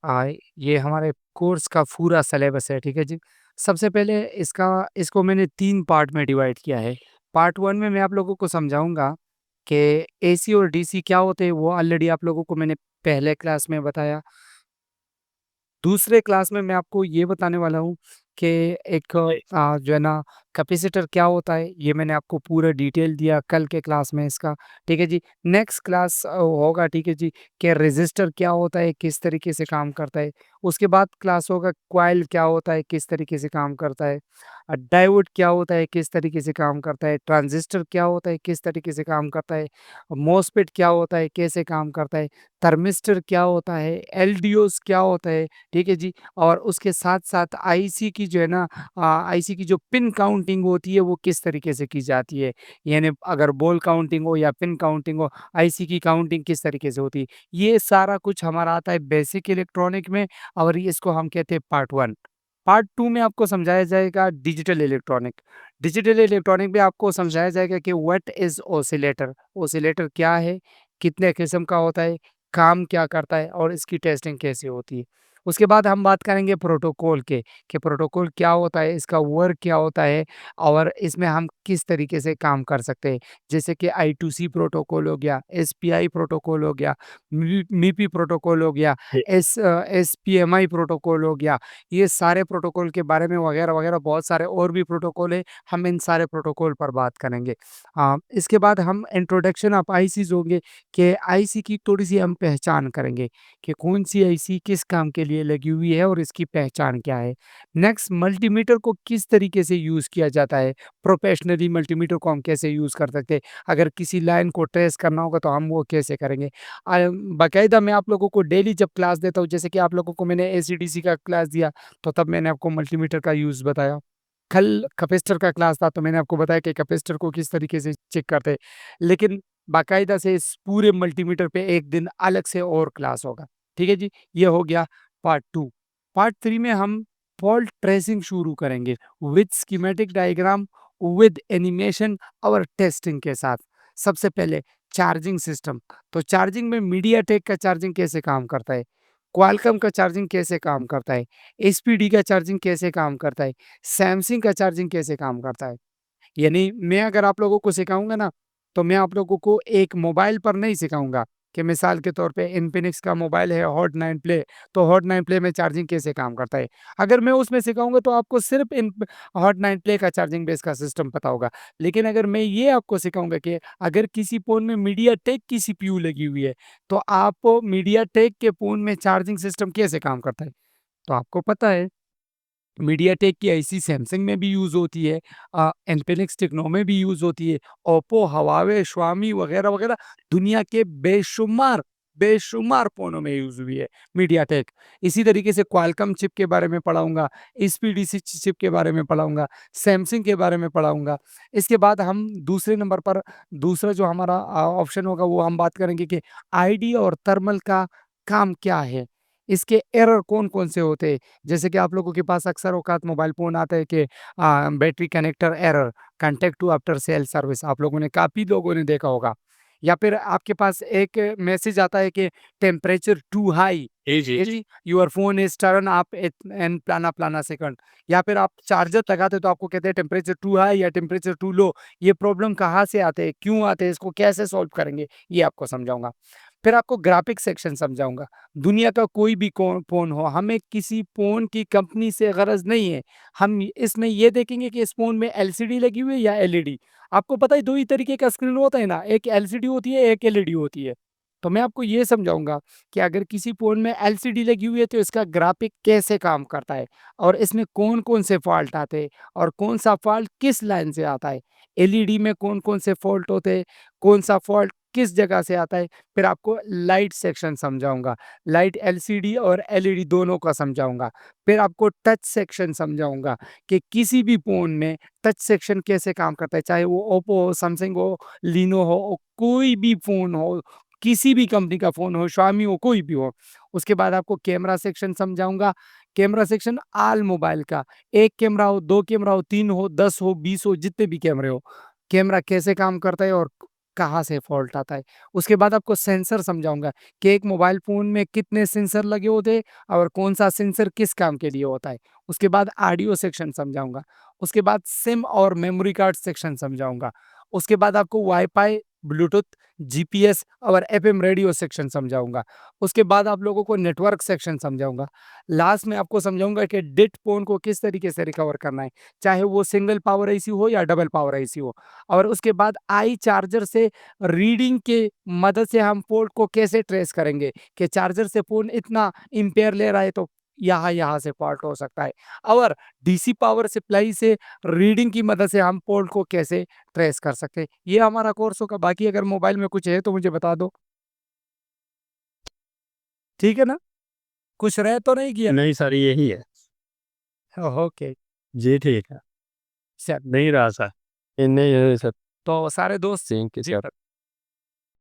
आ, ये हमारे कोर्स का पूरा सिलेबस है, ठीक है जी। सबसे पहले इसको मैंने 3 पार्ट में डिवाइड किया है। पार्ट 1 में मैं आप लोगों को समझाऊँगा कि एसी और डीसी क्या होते हैं, वो ऑलरेडी आप लोगों को मैंने पहले क्लास में बताया। दूसरे क्लास में मैं आपको ये बताने वाला हूँ कि एक जो है ना कैपेसिटर क्या होता है, ये मैंने आपको पूरा डिटेल दिया कल के क्लास में इसका, ठीक है जी। नेक्स्ट क्लास होगा, ठीक है जी, कि रेज़िस्टर क्या होता है, किस तरीके से काम करता है। उसके बाद क्लास होगा कॉइल क्या होता है, किस तरीके से काम करता है। डायोड क्या होता है, किस तरीके से काम करता है। ट्रांजिस्टर क्या होता है, किस तरीके से काम करता है। मॉसफेट क्या होता है, कैसे काम करता है। थर्मिस्टर क्या होता है, एलडीओज़ क्या होता है, ठीक है जी। और उसके साथ-साथ आईसी की जो है ना आईसी की जो पिन काउंटिंग होती है वो किस तरीके से की जाती है। यानी अगर बॉल काउंटिंग हो या पिन काउंटिंग हो, आईसी की काउंटिंग किस तरीके से होती है। ये सारा कुछ हमारा आता है बेसिक इलेक्ट्रॉनिक में और ये इसको हम कहते हैं पार्ट 1। पार्ट 2 में आपको समझाया जाएगा डिजिटल इलेक्ट्रॉनिक। डिजिटल इलेक्ट्रॉनिक में आपको समझाया जाएगा कि व्हाट इज़ ऑसिलेटर, ऑसिलेटर क्या है, कितने किस्म का होता है, काम क्या करता है और इसकी टेस्टिंग कैसे होती है। उसके बाद हम बात करेंगे प्रोटोकॉल के, कि प्रोटोकॉल क्या होता है, इसका वर्क क्या होता है और इसमें हम किस तरीके से काम कर सकते हैं। जैसे कि I2C प्रोटोकॉल हो गया, एसपीआई प्रोटोकॉल हो गया, मीपी प्रोटोकॉल हो गया, एसपीएमआई प्रोटोकॉल हो गया। ये सारे प्रोटोकॉल के बारे में वगैरह-वगैरह बहुत सारे और भी प्रोटोकॉल हैं, हम इन सारे प्रोटोकॉल पर बात करेंगे। इसके बाद हम इंट्रोडक्शन ऑफ आईसीज़ होंगे कि आईसी की थोड़ी-सी हम पहचान करेंगे कि कौन-सी आईसी किस काम के लिए लगी हुई है और इसकी पहचान क्या है। नेक्स्ट मल्टीमीटर को किस तरीके से यूज़ किया जाता है, प्रोफेशनली मल्टीमीटर को हम कैसे यूज़ कर सकते हैं, अगर किसी लाइन को ट्रेस करना होगा तो हम वो कैसे करेंगे। बाकायदा मैं आप लोगों को डेली जब क्लास देता हूँ, जैसे कि आप लोगों को मैंने एसी-डीसी का क्लास दिया, तो तब मैंने आपको मल्टीमीटर का यूज़ बताया। कल कैपेसिटर का क्लास था, तो मैंने आपको बताया कि कैपेसिटर को किस तरीके से चेक करते हैं। लेकिन बाकायदा से इस पूरे मल्टीमीटर पे एक दिन अलग से और क्लास होगा। ठीक है जी? ये हो गया पार्ट 2। पार्ट 3 में हम फॉल्ट ट्रेसिंग शुरू करेंगे with schematic diagram, with animation और टेस्टिंग के साथ। सबसे पहले चार्जिंग सिस्टम, तो चार्जिंग में मीडियाटेक का चार्जिंग कैसे काम करता है? क्वालकॉम का चार्जिंग कैसे काम करता है? एसपीडी का चार्जिंग कैसे काम करता है? सैमसंग का चार्जिंग कैसे काम करता है? यानी मैं अगर आप लोगों को सिखाऊँगा ना, तो मैं आप लोगों को एक मोबाइल पर नहीं सिखाऊँगा कि मिसाल के तौर पे इन्फिनिक्स का मोबाइल है हॉट 9 प्ले, तो हॉट 9 प्ले में चार्जिंग कैसे काम करता है। अगर मैं उसमें सिखाऊँगा तो आपको सिर्फ़ इन हॉट 9 प्ले का चार्जिंग बेस का सिस्टम पता होगा। लेकिन अगर मैं ये आपको सिखाऊँगा कि अगर किसी फ़ोन में मीडियाटेक की सीपीयू लगी हुई है, तो आप मीडियाटेक के फ़ोन में चार्जिंग सिस्टम कैसे काम करता है, तो आपको पता है। मीडियाटेक की आईसी सैमसंग में भी यूज़ होती है, इन्फिनिक्स टेक्नो में भी यूज़ होती है, ओप्पो, हुआवे, शाओमी वगैरह-वगैरह दुनिया के बेशुमार बेशुमार फ़ोनों में यूज़ हुई है मीडियाटेक। इसी तरीके से क्वालकॉम चिप के बारे में पढ़ाऊँगा, एसपीडीसी चिप के बारे में पढ़ाऊँगा, सैमसंग के बारे में पढ़ाऊँगा। इसके बाद हम दूसरे नंबर पर दूसरा जो हमारा ऑप्शन होगा वो हम बात करेंगे कि आईडी और थर्मल का काम क्या है? इसके एरर कौन-कौन से होते हैं? जैसे कि आप लोगों के पास अक्सर औकात मोबाइल फ़ोन आता है कि battery connector error, contact to after sale service आप लोगों ने काफ़ी लोगों ने देखा होगा। या फिर आपके पास एक मैसेज आता है कि टेम्परेचर टू हाई, जी। जी, your phone is turn up at an फलाना-फलाना सेकंड। या फिर आप चार्जर लगाते हो तो आपको कहते हैं टेम्परेचर टू हाई या टेम्परेचर टू लो। ये प्रॉब्लम कहाँ से आते हैं, क्यों आते हैं, इसको कैसे सॉल्व करेंगे, ये आपको समझाऊँगा। फिर आपको ग्राफिक्स सेक्शन समझाऊँगा। दुनिया का कोई भी फ़ोन हो, हमें किसी फ़ोन की कंपनी से गरज नहीं है। हम इसमें ये देखेंगे कि इस फ़ोन में एलसीडी लगी हुई है या एलईडी। आपको पता है 2 ही तरीके का स्क्रीन होता है ना, एक एलसीडी होती है, एक एलईडी होती है। तो मैं आपको ये समझाऊँगा कि अगर किसी फ़ोन में एलसीडी लगी हुई है तो इसका ग्राफिक कैसे काम करता है और इसमें कौन-कौन से फ़ॉल्ट आते हैं और कौन-सा फ़ॉल्ट किस लाइन से आता है। एलईडी में कौन-कौन से फ़ॉल्ट होते हैं, कौन-सा फ़ॉल्ट किस जगह से आता है। फिर आपको लाइट सेक्शन समझाऊँगा। लाइट एलसीडी और एलईडी दोनों का समझाऊँगा। फिर आपको टच सेक्शन समझाऊँगा कि किसी भी फ़ोन में टच सेक्शन कैसे काम करता है, चाहे वो ओप्पो हो, सैमसंग हो, लीनो हो, कोई भी फ़ोन हो, किसी भी कंपनी का फ़ोन हो, शाओमी हो, कोई भी हो। उसके बाद आपको कैमरा सेक्शन समझाऊँगा। कैमरा सेक्शन ऑल मोबाइल का, 1 कैमरा हो, 2 कैमरा हो, 3 हो, 10 हो, 20 हो, जितने भी कैमरे हो, कैमरा कैसे काम करता है और कहाँ से फ़ॉल्ट आता है। उसके बाद आपको सेंसर समझाऊँगा कि एक मोबाइल फ़ोन में कितने सेंसर लगे होते हैं और कौन-सा सेंसर किस काम के लिए होता है। उसके बाद ऑडियो सेक्शन समझाऊँगा। उसके बाद सिम और मेमोरी कार्ड सेक्शन समझाऊँगा। उसके बाद आपको वाई-फाई, ब्लूटूथ, जीपीएस और एफएम रेडियो सेक्शन समझाऊँगा। उसके बाद आप लोगों को नेटवर्क सेक्शन समझाऊँगा। लास्ट में आपको समझाऊँगा कि डेड फ़ोन को किस तरीके से रिकवर करना है, चाहे वो सिंगल पावर आईसी हो या डबल पावर आईसी हो। और उसके बाद आई चार्जर से रीडिंग के मदद से हम फ़ोल्ट को कैसे ट्रेस करेंगे कि चार्जर से फ़ोन इतना एम्पेयर ले रहा है तो यहाँ से फ़ॉल्ट हो सकता है। और डीसी पावर सप्लाई से रीडिंग की मदद से हम फ़ोल्ट को कैसे ट्रेस कर सकते हैं। ये हमारा कोर्स होगा, बाकी अगर मोबाइल में कुछ है तो मुझे बता दो। ठीक है ना? कुछ रह तो नहीं गया? नहीं सर, यही है। ओके, जी ठीक है। चल नहीं रहा सर। नहीं है सर। तो सारे दोस्त थैंक यू जी सर।